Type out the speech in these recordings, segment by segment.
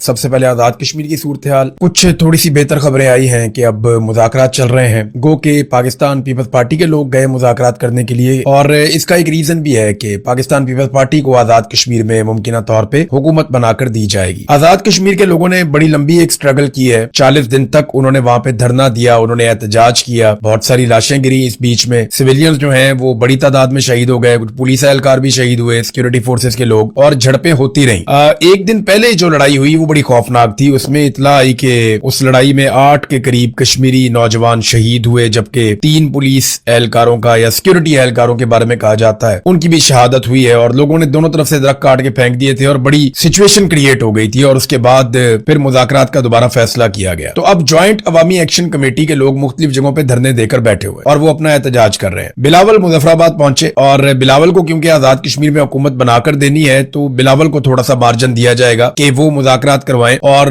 سب سے پہلے آزاد کشمیر کی صورتحال، کچھ تھوڑی سی بہتر خبریں آئی ہیں کہ اب مذاکرات چل رہے ہیں، گو کہ پاکستان پیپلز پارٹی کے لوگ گئے مذاکرات کرنے کے لیے، اور اس کا ایک ریزن بھی ہے کہ پاکستان پیپلز پارٹی کو آزاد کشمیر میں ممکنہ طور پہ حکومت بنا کر دی جائے گی۔ آزاد کشمیر کے لوگوں نے بڑی لمبی ایک سٹرگل کی ہے، 40 دن تک انہوں نے وہاں پہ دھرنا دیا، انہوں نے احتجاج کیا، بہت ساری لاشیں گری، اس بیچ میں سویلینز جو ہیں وہ بڑی تعداد میں شہید ہو گئے، پولیس اہلکار بھی شہید ہوئے، سیکورٹی فورسز کے لوگ، اور جھڑپیں ہوتی رہیں۔ ایک دن پہلے جو لڑائی ہوئی وہ بڑی خوفناک تھی، اس میں اطلاع آئی کہ اس لڑائی میں 8 کے قریب کشمیری نوجوان شہید ہوئے، جبکہ 3 پولیس اہلکاروں کا یا سیکورٹی اہلکاروں کے بارے میں کہا جاتا ہے ان کی بھی شہادت ہوئی ہے، اور لوگوں نے دونوں طرف سے درخت کاٹ کے پھینک دیے تھے اور بڑی سچویشن کریٹ ہو گئی تھی، اور اس کے بعد پھر مذاکرات کا دوبارہ فیصلہ کیا گیا۔ تو اب جوائنٹ عوامی ایکشن کمیٹی کے لوگ مختلف جگہوں پہ دھرنے دے کر بیٹھے ہوئے اور وہ اپنا احتجاج کر رہے ہیں۔ بلاول مظفر آباد پہنچے، اور بلاول کو کیونکہ آزاد کشمیر میں حکومت بنا کر دینی ہے تو بلاول کو تھوڑا سا مارجن دیا جائے گا کہ وہ مذاکرات کروائیں، اور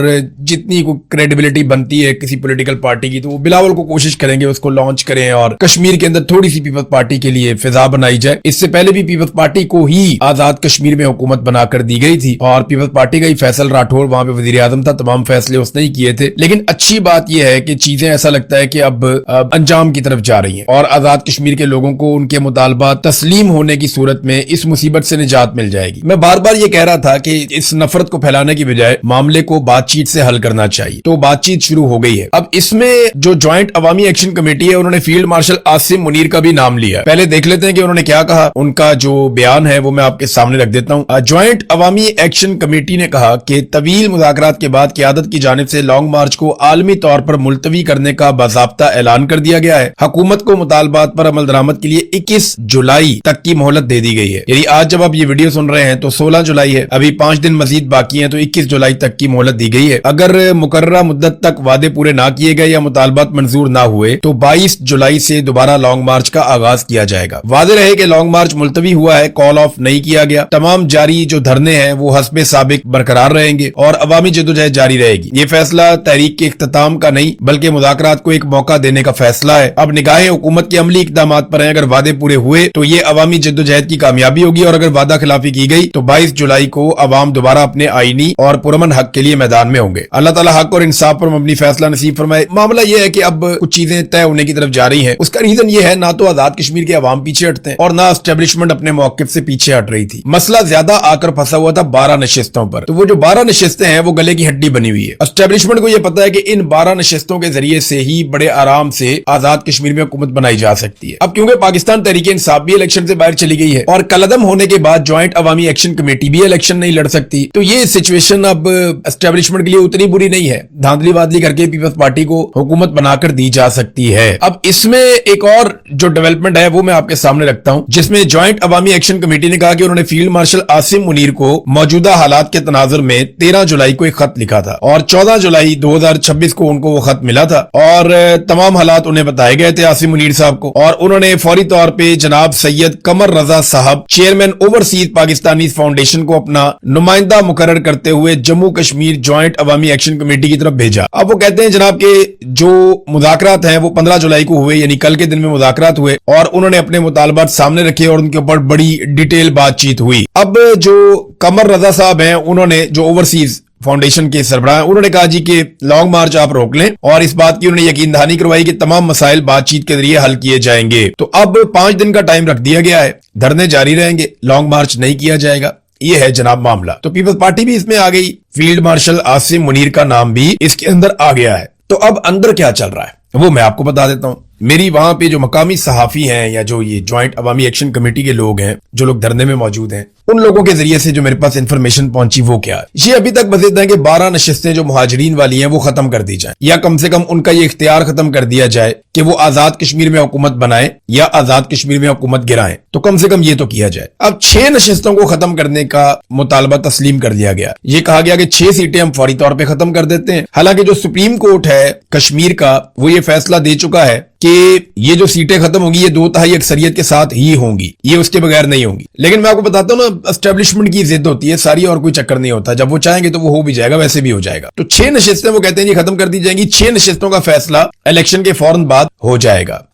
جتنی کو کریڈیبلٹی بنتی ہے کسی پولیٹیکل پارٹی کی تو وہ بلاول کو کوشش کریں گے اس کو لانچ کریں، اور کشمیر کے اندر تھوڑی سی پیپلز پارٹی کے لیے فضا بنائی جائے۔ اس سے پہلے بھی پیپلز پارٹی کو ہی آزاد کشمیر میں حکومت بنا کر دی گئی تھی، اور پیپلز پارٹی کا ہی فیصل راٹھور وہاں پہ وزیر اعظم تھا، تمام فیصلے اس نے ہی کیے تھے۔ لیکن اچھی بات یہ ہے کہ چیزیں ایسا لگتا ہے کہ اب انجام کی طرف جا رہی ہیں، اور آزاد کشمیر کے لوگوں کو ان کے مطالبات تسلیم ہونے کی صورت میں اس مصیبت سے نجات مل جائے گی۔ میں بار بار یہ کہہ رہا تھا کہ اس نفرت کو پھیلانے کی بجائے معاملے کو بات چیت سے حل کرنا چاہیے، تو بات چیت شروع ہو گئی ہے۔ اب اس میں جو جوائنٹ عوامی ایکشن کمیٹی ہے انہوں نے فیلڈ مارشل عاصم منیر کا بھی نام لیا ہے۔ پہلے دیکھ لیتے ہیں کہ انہوں نے کیا کہا، ان کا جو بیان ہے وہ میں آپ کے سامنے رکھ دیتا ہوں۔ جوائنٹ عوامی ایکشن کمیٹی نے کہا کہ طویل مذاکرات کے بعد قیادت کی جانب سے لانگ مارچ کو عالمی طور پر ملتوی کرنے کا باضابطہ اعلان کر دیا گیا ہے۔ حکومت کو مطالبات پر عمل درآمد کے لیے 21 جولائی تک کی مہلت دے دی گئی ہے، یعنی آج جب آپ یہ ویڈیو سن رہے ہیں تو 16 جولائی ہے، ابھی 5 دن مزید باقی ہیں، تو 21 جولائی تک کی مہلت دی گئی ہے۔ اگر مقررہ مدت تک وعدے پورے نہ کیے گئے یا مطالبات منظور نہ ہوئے تو 22 جولائی سے دوبارہ لانگ مارچ کا آغاز کیا جائے گا۔ واضح رہے کہ لانگ مارچ ملتوی ہوا ہے، کال آف نہیں کیا گیا۔ تمام جاری جو دھرنے ہیں وہ حسب سابق برقرار رہیں گے اور عوامی جدوجہد جاری رہے گی۔ یہ فیصلہ تحریک کے اختتام کا نہیں بلکہ مذاکرات کو ایک موقع دینے کا فیصلہ ہے۔ اب نگاہیں حکومت کے عملی اقدامات پر ہیں، اگر وعدے پورے ہوئے تو یہ عوامی جدوجہد کی کامیابی ہوگی، اور اگر وعدہ خلافی کی گئی تو 22 جولائی کو عوام دوبارہ اپنے آئینی اور پرامن حق کے لیے میدان میں ہوں گے۔ اللہ تعالیٰ حق اور انصاف پر مبنی فیصلہ نصیب فرمائے۔ معاملہ یہ ہے کہ اب کچھ چیزیں طے ہونے کی طرف جا رہی ہیں، اس کا ریزن یہ ہے نہ تو آزاد کشمیر کے عوام پیچھے ہٹتے ہیں اور نہ اسٹیبلشمنٹ اپنے موقف سے پیچھے ہٹ رہی تھی۔ مسئلہ زیادہ آ کر پھنسا ہوا تھا 12 نشستوں پر، تو وہ جو 12 نشستیں ہیں وہ گلے کی ہڈی بنی ہوئی ہے۔ اسٹیبلشمنٹ کو یہ پتا ہے کہ ان 12 نشستوں کے ذریعے سے ہی بڑے آرام سے آزاد کشمیر میں حکومت بنائی جا سکتی ہے۔ اب کیونکہ پاکستان تحریک انصاف بھی الیکشن سے باہر چلی گئی ہے اور کالعدم ہونے کے بعد جوائنٹ عوامی ایکشن کمیٹی بھی الیکشن نہیں لڑ سکتی، تو یہ سچویشن اب اسٹیبلشمنٹ کے لیے اتنی بری نہیں ہے، دھاندلی وادلی کر کے پیپلز پارٹی کو حکومت بنا کر دی جا سکتی ہے۔ اب اس میں ایک اور جو ڈیولپمنٹ ہے وہ میں آپ کے سامنے رکھتا ہوں، جس میں جوائنٹ عوامی ایکشن کمیٹی نے کہا کہ انہوں نے فیلڈ مارشل عاصم منیر کو موجودہ حالات کے تناظر میں 13 جولائی کو ایک خط لکھا تھا، اور 14 جولائی 2026 کو ان کو وہ خط ملا تھا، اور تمام حالات انہیں بتائے گئے تھے عاصم منیر صاحب کو، اور انہوں نے فوری طور پہ جناب سید قمر رضا صاحب چیئرمین اوورسیز پاکستانی فاؤنڈیشن کو اپنا نمائندہ مقرر کرتے ہوئے جموں کشمیر جوائنٹ عوامی ایکشن کمیٹی کی طرف بھیجا۔ اب وہ کہتے ہیں جناب کہ جو مذاکرات ہیں وہ 15 جولائی کو ہوئے، یعنی کل کے دن میں مذاکرات ہوئے، اور انہوں نے اپنے مطالبات سامنے رکھے اور ان کے اوپر بڑی ڈیٹیل بات چیت ہوئی۔ اب جو قمر رضا صاحب ہیں انہوں نے، جو اوورسیز فاؤنڈیشن کے سربراہ، انہوں نے کہا جی کہ لانگ مارچ آپ روک لیں، اور اس بات کی انہوں نے یقین دہانی کروائی کہ تمام مسائل بات چیت کے ذریعے حل کیے جائیں گے۔ تو اب 5 دن کا ٹائم رکھ دیا گیا ہے، دھرنے جاری رہیں گے، لانگ مارچ نہیں کیا جائے گا، یہ ہے جناب معاملہ۔ تو پیپلز پارٹی بھی اس میں آ گئی، فیلڈ مارشل عاصم منیر کا نام بھی اس کے اندر آ گیا ہے۔ تو اب اندر کیا چل رہا ہے وہ میں آپ کو بتا دیتا ہوں۔ میری وہاں پہ جو مقامی صحافی ہیں یا جو یہ جوائنٹ عوامی ایکشن کمیٹی کے لوگ ہیں، جو لوگ دھرنے میں موجود ہیں، ان لوگوں کے ذریعے سے جو میرے پاس انفارمیشن پہنچی وہ کیا ہے، یہ ابھی تک بس اتنا ہے کہ 12 نشستیں جو مہاجرین والی ہیں وہ ختم کر دی جائیں، یا کم سے کم ان کا یہ اختیار ختم کر دیا جائے کہ وہ آزاد کشمیر میں حکومت بنائیں یا آزاد کشمیر میں حکومت گرائیں، تو کم سے کم یہ تو کیا جائے۔ اب 6 نشستوں کو ختم کرنے کا مطالبہ تسلیم کر دیا گیا، یہ کہا گیا کہ 6 سیٹیں ہم فوری طور پہ ختم کر دیتے ہیں، حالانکہ جو سپریم کورٹ ہے کشمیر کا وہ یہ فیصلہ دے چکا ہے کہ یہ جو سیٹیں ختم ہوگی یہ 2/3 اکثریت کے ساتھ ہی ہوں گی، یہ اس کے بغیر نہیں ہوں گی۔ لیکن میں آپ کو بتاتا ہوں نا، اسٹیبلشمنٹ کی ضد ہوتی ہے ساری، اور کوئی چکر نہیں ہوتا، جب وہ چاہیں گے تو وہ ہو بھی جائے گا، ویسے بھی ہو جائے گا۔ تو 6 نشستیں وہ کہتے ہیں یہ ختم کر دی جائیں گی، 6 نشستوں کا فیصلہ الیکشن کے فوراً بعد ہو جائے گا۔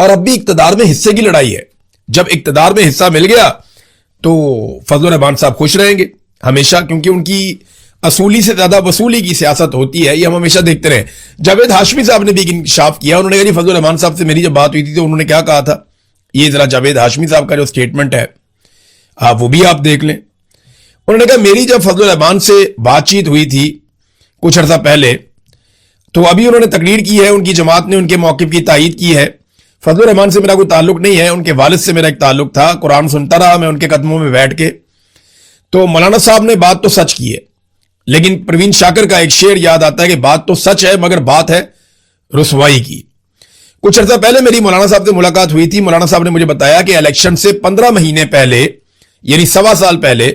اور اب بھی اقتدار میں حصے کی لڑائی ہے. جب اقتدار میں حصہ مل گیا تو فضل الرحمان صاحب خوش رہیں گے ہمیشہ, کیونکہ ان کی اصولی سے زیادہ وصولی کی سیاست ہوتی ہے, یہ ہم ہمیشہ دیکھتے رہے. جاوید ہاشمی صاحب نے بھی انکشاف کیا, انہوں نے کہا جی فضل الرحمان صاحب سے میری جب بات ہوئی تھی تو انہوں نے کیا کہا تھا, یہ ذرا جاوید ہاشمی صاحب کا جو سٹیٹمنٹ ہے وہ بھی آپ دیکھ لیں. انہوں نے کہا میری جب فضل الرحمان سے بات چیت ہوئی تھی کچھ عرصہ پہلے تو ابھی انہوں نے تقریر کی ہے, ان کی جماعت نے ان کے موقف کی تائید کی ہے. فضل الرحمان سے میرا کوئی تعلق نہیں ہے, ان کے والد سے میرا ایک تعلق تھا, قرآن سنتا رہا میں ان کے قدموں میں بیٹھ کے. تو مولانا صاحب نے بات تو سچ کی ہے, لیکن پروین شاکر کا ایک شعر یاد آتا ہے کہ بات تو سچ ہے مگر بات ہے رسوائی کی. کچھ عرصہ پہلے میری مولانا صاحب سے ملاقات ہوئی تھی. مولانا صاحب نے مجھے بتایا کہ الیکشن سے 15 مہینے پہلے یعنی 1.25 سال پہلے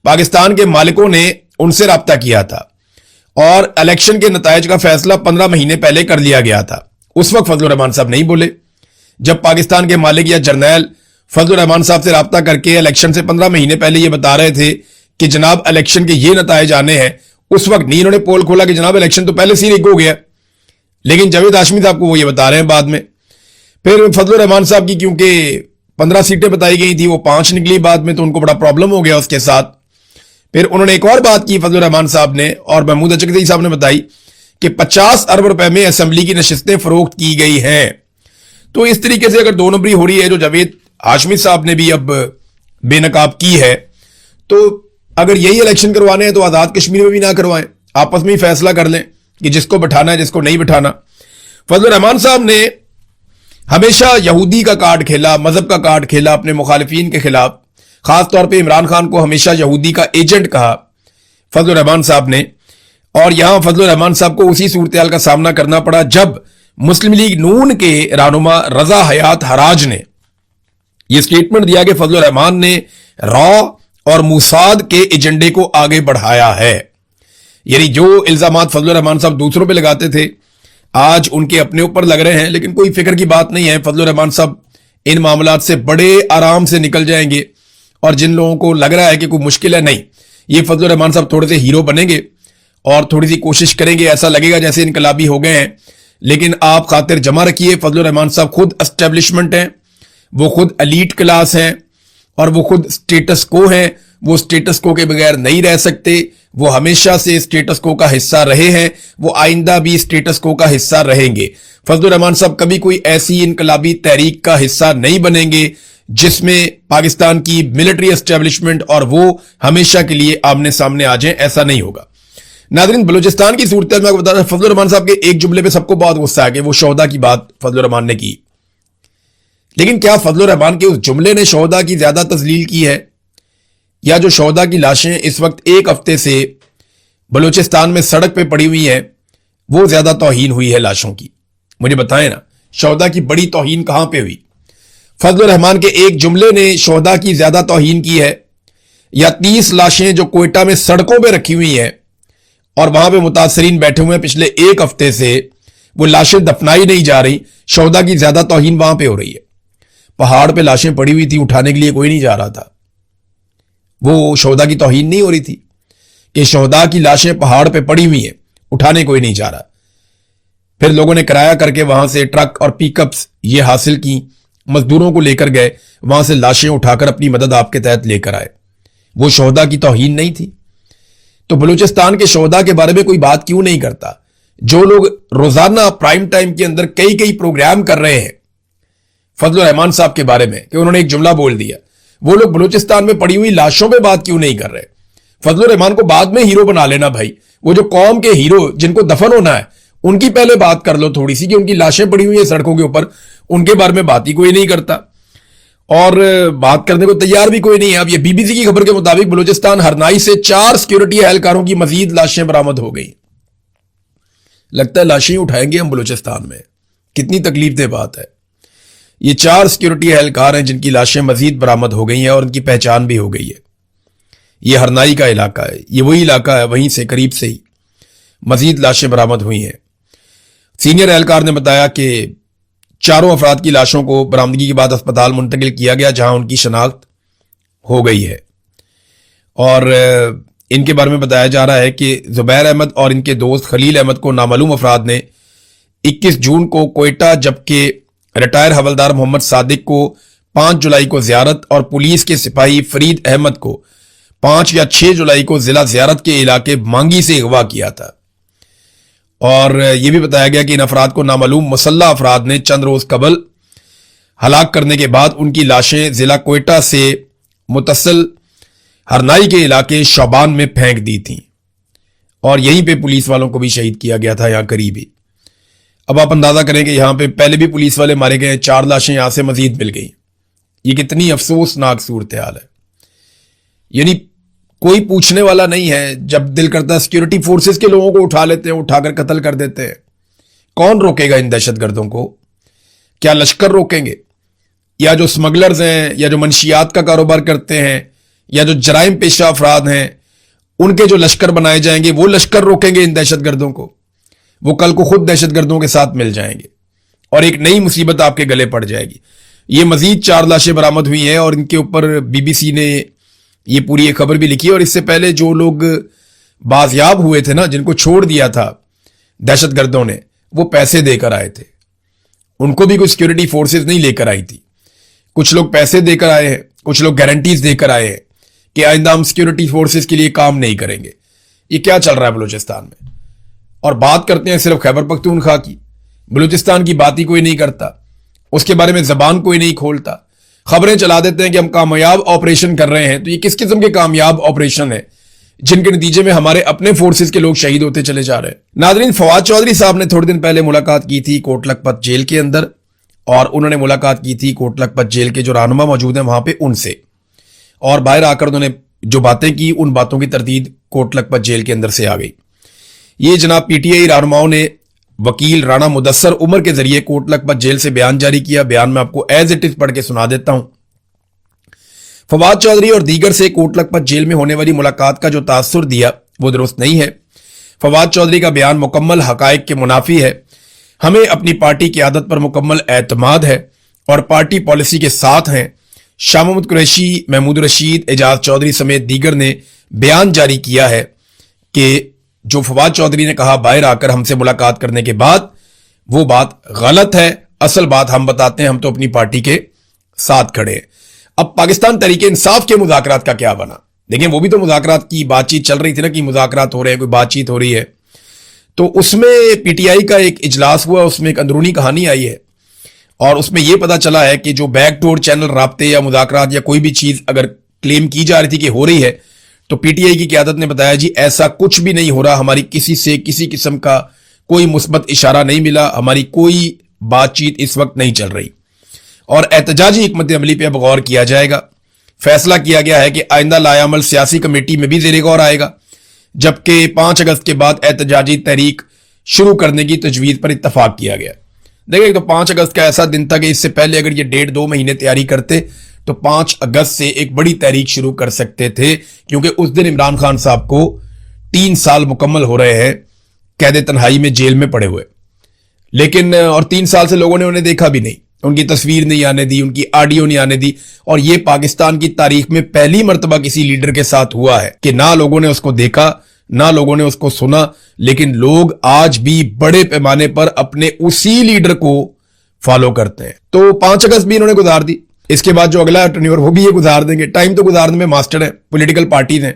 پاکستان کے مالکوں نے ان سے رابطہ کیا تھا اور الیکشن کے نتائج کا فیصلہ 15 مہینے پہلے کر لیا گیا تھا. اس وقت فضل الرحمان صاحب نہیں بولے. جب پاکستان کے مالک یا جرنیل فضل الرحمان صاحب سے رابطہ کر کے الیکشن سے 15 مہینے پہلے یہ بتا رہے تھے کہ جناب الیکشن کے یہ نتائج آنے ہیں, اس وقت نہیں انہوں نے پول کھولا کہ جناب الیکشن تو پہلے سے ہی ریگ ہو گیا. لیکن جاوید ہاشمی صاحب کو وہ یہ بتا رہے ہیں بعد میں. پھر فضل الرحمان صاحب کی کیونکہ 15 سیٹیں بتائی گئی تھی, وہ 5 نکلی بعد میں, تو ان کو بڑا پرابلم ہو گیا اس کے ساتھ. پھر انہوں نے ایک اور بات کی فضل الرحمان صاحب نے اور محمود اچکزئی صاحب نے بتائی کہ 50 ارب روپے میں اسمبلی کی نشستیں فروخت کی گئی ہیں. تو اس طریقے سے اگر 2 نمبری ہو رہی ہے جو جاوید ہاشمی صاحب نے بھی اب بے نقاب کی ہے, تو اگر یہی الیکشن کروانے ہیں تو آزاد کشمیر میں بھی نہ کروائیں, آپس میں ہی فیصلہ کر لیں کہ جس کو بٹھانا ہے جس کو نہیں بٹھانا. فضل الرحمان صاحب نے ہمیشہ یہودی کا کارڈ کھیلا, مذہب کا کارڈ کھیلا اپنے مخالفین کے خلاف. خاص طور پہ عمران خان کو ہمیشہ یہودی کا ایجنٹ کہا فضل الرحمان صاحب نے. اور یہاں فضل الرحمان صاحب کو اسی صورتحال کا سامنا کرنا پڑا جب مسلم لیگ نون کے رہنما رضا حیات حراج نے یہ سٹیٹمنٹ دیا کہ فضل الرحمان نے را اور موساد کے ایجنڈے کو آگے بڑھایا ہے. یعنی جو الزامات فضل الرحمان صاحب دوسروں پہ لگاتے تھے آج ان کے اپنے اوپر لگ رہے ہیں. لیکن کوئی فکر کی بات نہیں ہے, فضل الرحمان صاحب ان معاملات سے بڑے آرام سے نکل جائیں گے. اور جن لوگوں کو لگ رہا ہے کہ کوئی مشکل ہے, نہیں, یہ فضل الرحمان صاحب تھوڑے سے ہیرو بنیں گے اور تھوڑی سی کوشش کریں گے, ایسا لگے گا جیسے انقلابی ہو گئے ہیں. لیکن آپ خاطر جمع رکھیے, فضل الرحمان صاحب خود اسٹیبلشمنٹ ہیں, وہ خود ایلیٹ کلاس ہیں اور وہ خود سٹیٹس کو ہیں. وہ سٹیٹس کو کے بغیر نہیں رہ سکتے, وہ ہمیشہ سے سٹیٹس کو کا حصہ رہے ہیں, وہ آئندہ بھی سٹیٹس کو کا حصہ رہیں گے. فضل الرحمان صاحب کبھی کوئی ایسی انقلابی تحریک کا حصہ نہیں بنیں گے جس میں پاکستان کی ملٹری اسٹیبلشمنٹ اور وہ ہمیشہ کے لیے آمنے سامنے آ جائیں, ایسا نہیں ہوگا. ناظرین, بلوچستان کی صورتحال میں آپ کو بتا رہا ہوں, فضل الرحمان صاحب کے ایک جملے پہ سب کو بہت غصہ ہے کہ وہ شہداء کی بات فضل الرحمان نے کی. لیکن کیا فضل الرحمان کے اس جملے نے شہداء کی زیادہ تذلیل کی ہے, یا جو شہداء کی لاشیں اس وقت ایک ہفتے سے بلوچستان میں سڑک پہ پڑی ہوئی ہیں وہ زیادہ توہین ہوئی ہے لاشوں کی؟ مجھے بتائیں نا, شہداء کی بڑی توہین کہاں پہ ہوئی؟ فضل الرحمان کے ایک جملے نے شہداء کی زیادہ توہین کی ہے, یا 30 لاشیں جو کوئٹہ میں سڑکوں پہ رکھی ہوئی ہیں اور وہاں پہ متاثرین بیٹھے ہوئے ہیں پچھلے ایک ہفتے سے, وہ لاشیں دفنائی نہیں جا رہی, شہداء کی زیادہ توہین وہاں پہ ہو رہی ہے. پہاڑ پہ لاشیں پڑی ہوئی تھی, اٹھانے کے لیے کوئی نہیں جا رہا تھا, وہ شہداء کی توہین نہیں ہو رہی تھی کہ شہداء کی لاشیں پہاڑ پہ پڑی ہوئی ہیں, اٹھانے کوئی نہیں جا رہا. پھر لوگوں نے کرایہ کر کے وہاں سے ٹرک اور پک اپس یہ حاصل کی, مزدوروں کو لے کر گئے, وہاں سے لاشیں اٹھا کر اپنی مدد آپ کے تحت لے کر آئے. وہ شہداء کی توہین نہیں تھی؟ تو بلوچستان کے شہداء کے بارے میں کوئی بات کیوں نہیں کرتا؟ جو لوگ روزانہ پرائم ٹائم کے اندر کئی پروگرام کر رہے ہیں فضل الرحمان صاحب کے بارے میں کہ انہوں نے ایک جملہ بول دیا, وہ لوگ بلوچستان میں پڑی ہوئی لاشوں پہ بات کیوں نہیں کر رہے؟ فضل الرحمان کو بعد میں ہیرو بنا لینا بھائی, وہ جو قوم کے ہیرو جن کو دفن ہونا ہے ان کی پہلے بات کر لو تھوڑی سی, کہ ان کی لاشیں پڑی ہوئی ہیں سڑکوں کے اوپر, ان کے بارے میں بات ہی کوئی نہیں کرتا اور بات کرنے کو تیار بھی کوئی نہیں ہے. اب یہ بی بی سی کی خبر کے مطابق بلوچستان ہرنائی سے 4 سیکیورٹی اہلکاروں کی مزید لاشیں برآمد ہو گئی. لگتا ہے لاشیں اٹھائیں گے ہم بلوچستان میں, کتنی تکلیف دہ بات ہے. یہ 4 سیکیورٹی اہلکار ہیں جن کی لاشیں مزید برآمد ہو گئی ہیں اور ان کی پہچان بھی ہو گئی ہے. یہ ہرنائی کا علاقہ ہے, یہ وہی علاقہ ہے, وہیں سے قریب سے ہی مزید لاشیں برآمد ہوئی ہیں. سینئر اہلکار نے بتایا کہ 4 افراد کی لاشوں کو برآمدگی کے بعد اسپتال منتقل کیا گیا جہاں ان کی شناخت ہو گئی ہے. اور ان کے بارے میں بتایا جا رہا ہے کہ زبیر احمد اور ان کے دوست خلیل احمد کو نامعلوم افراد نے 21 جون کو کوئٹہ جبکہ ریٹائر حوالدار محمد صادق کو 5 جولائی کو زیارت اور پولیس کے سپاہی فرید احمد کو 5 یا 6 جولائی کو ضلع زیارت کے علاقے مانگی سے اغوا کیا تھا۔ اور یہ بھی بتایا گیا کہ ان افراد کو نامعلوم مسلح افراد نے چند روز قبل ہلاک کرنے کے بعد ان کی لاشیں ضلع کوئٹہ سے متصل ہرنائی کے علاقے شعبان میں پھینک دی تھیں، اور یہیں پہ پولیس والوں کو بھی شہید کیا گیا تھا، یہاں قریب ہی۔ اب آپ اندازہ کریں کہ یہاں پہ پہلے بھی پولیس والے مارے گئے، 4 لاشیں یہاں سے مزید مل گئی۔ یہ کتنی افسوسناک صورتحال ہے، یعنی کوئی پوچھنے والا نہیں ہے۔ جب دل کرتا ہے سیکیورٹی فورسز کے لوگوں کو اٹھا لیتے ہیں، اٹھا کر قتل کر دیتے ہیں۔ کون روکے گا ان دہشت گردوں کو؟ کیا لشکر روکیں گے؟ یا جو سمگلرز ہیں، یا جو منشیات کا کاروبار کرتے ہیں، یا جو جرائم پیشہ افراد ہیں، ان کے جو لشکر بنائے جائیں گے وہ لشکر روکیں گے ان دہشت گردوں کو؟ وہ کل کو خود دہشت گردوں کے ساتھ مل جائیں گے اور ایک نئی مصیبت آپ کے گلے پڑ جائے گی۔ یہ مزید 4 لاشیں برآمد ہوئی ہیں، اور ان کے اوپر BBC نے یہ پوری ایک خبر بھی لکھی، اور اس سے پہلے جو لوگ بازیاب ہوئے تھے نا، جن کو چھوڑ دیا تھا دہشت گردوں نے، وہ پیسے دے کر آئے تھے۔ ان کو بھی کوئی سیکیورٹی فورسز نہیں لے کر آئی تھی، کچھ لوگ پیسے دے کر آئے ہیں، کچھ لوگ گارنٹیز دے کر آئے ہیں کہ آئندہ ہم سیکیورٹی فورسز کے لیے کام نہیں کریں گے۔ یہ کیا چل رہا ہے بلوچستان میں؟ اور بات کرتے ہیں صرف خیبر پختونخوا کی، بلوچستان کی بات ہی کوئی نہیں کرتا، اس کے بارے میں زبان کوئی نہیں کھولتا۔ خبریں چلا دیتے ہیں کہ ہم کامیاب آپریشن کر رہے ہیں، تو یہ کس قسم کے کامیاب آپریشن ہیں جن کے نتیجے میں ہمارے اپنے فورسز کے لوگ شہید ہوتے چلے جا رہے ہیں؟ ناظرین، فواد چودھری صاحب نے تھوڑے دن پہلے ملاقات کی تھی کوٹ لکھپت جیل کے اندر، اور انہوں نے ملاقات کی تھی کوٹ لکھپت جیل کے جو رہنما موجود ہیں وہاں پہ ان سے، اور باہر آ کر انہوں نے جو باتیں کی، ان باتوں کی تردید کوٹ لکھپت جیل کے اندر سے آ گئی۔ یہ جناب PTI رہنماؤں نے وکیل رانا مدثر عمر کے ذریعے کوٹ لکھپت جیل سے بیان جاری کیا۔ بیان میں آپ کو ایز اٹ از پڑھ کے سنا دیتا ہوں۔ فواد چودھری اور دیگر سے کوٹ لکھپت جیل میں ہونے والی ملاقات کا جو تاثر دیا وہ درست نہیں ہے۔ فواد چودھری کا بیان مکمل حقائق کے منافی ہے۔ ہمیں اپنی پارٹی قیادت پر مکمل اعتماد ہے اور پارٹی پالیسی کے ساتھ ہیں۔ شاہ محمود قریشی، محمود رشید، اعجاز چودھری سمیت دیگر نے بیان جاری کیا ہے کہ جو فواد چودھری نے کہا باہر آ کر ہم سے ملاقات کرنے کے بعد، وہ بات غلط ہے۔ اصل بات ہم بتاتے ہیں، ہم تو اپنی پارٹی کے ساتھ کھڑے ہیں۔ اب پاکستان تحریک انصاف کے مذاکرات کا کیا بنا؟ دیکھیں، وہ بھی تو مذاکرات کی بات چیت چل رہی تھی نا، کہ مذاکرات ہو رہے ہیں، کوئی بات چیت ہو رہی ہے۔ تو اس میں PTI کا ایک اجلاس ہوا، اس میں ایک اندرونی کہانی آئی ہے، اور اس میں یہ پتا چلا ہے کہ جو بیک ڈور چینل رابطے یا مذاکرات یا کوئی بھی چیز اگر کلیم کی جا رہی تھی کہ ہو رہی ہے، تو PTI کی قیادت نے بتایا جی ایسا کچھ بھی نہیں ہو رہا، ہماری کسی سے کسی قسم کا کوئی مثبت اشارہ نہیں ملا، ہماری کوئی بات چیت اس وقت نہیں چل رہی، اور احتجاجی حکمت عملی پہ اب غور کیا جائے گا۔ فیصلہ کیا گیا ہے کہ آئندہ لائحہ عمل سیاسی کمیٹی میں بھی زیر غور آئے گا، جبکہ 5 اگست کے بعد احتجاجی تحریک شروع کرنے کی تجویز پر اتفاق کیا گیا۔ دیکھیں، تو 5 اگست کا ایسا دن تھا کہ اس سے پہلے اگر یہ 1.5-2 مہینے تیاری کرتے تو 5 اگست سے ایک بڑی تحریک شروع کر سکتے تھے، کیونکہ اس دن عمران خان صاحب کو 3 سال مکمل ہو رہے ہیں قید تنہائی میں جیل میں پڑے ہوئے، لیکن اور 3 سال سے لوگوں نے انہیں دیکھا بھی نہیں، ان کی تصویر نہیں آنے دی، ان کی آڈیو نہیں آنے دی، اور یہ پاکستان کی تاریخ میں پہلی مرتبہ کسی لیڈر کے ساتھ ہوا ہے کہ نہ لوگوں نے اس کو دیکھا، نہ لوگوں نے اس کو سنا، لیکن لوگ آج بھی بڑے پیمانے پر اپنے اسی لیڈر کو فالو کرتے ہیں۔ تو 5 اگست بھی انہوں نے گزار دی، اس کے بعد جو اگلا ٹرنیور وہ بھی یہ گزار دیں گے۔ ٹائم تو گزارنے میں ماسٹر ہیں، پولیٹیکل پارٹیز ہیں،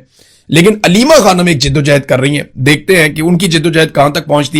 لیکن علیمہ خانم ایک جدوجہد کر رہی ہیں، دیکھتے ہیں کہ ان کی جدوجہد کہاں تک پہنچتی ہے۔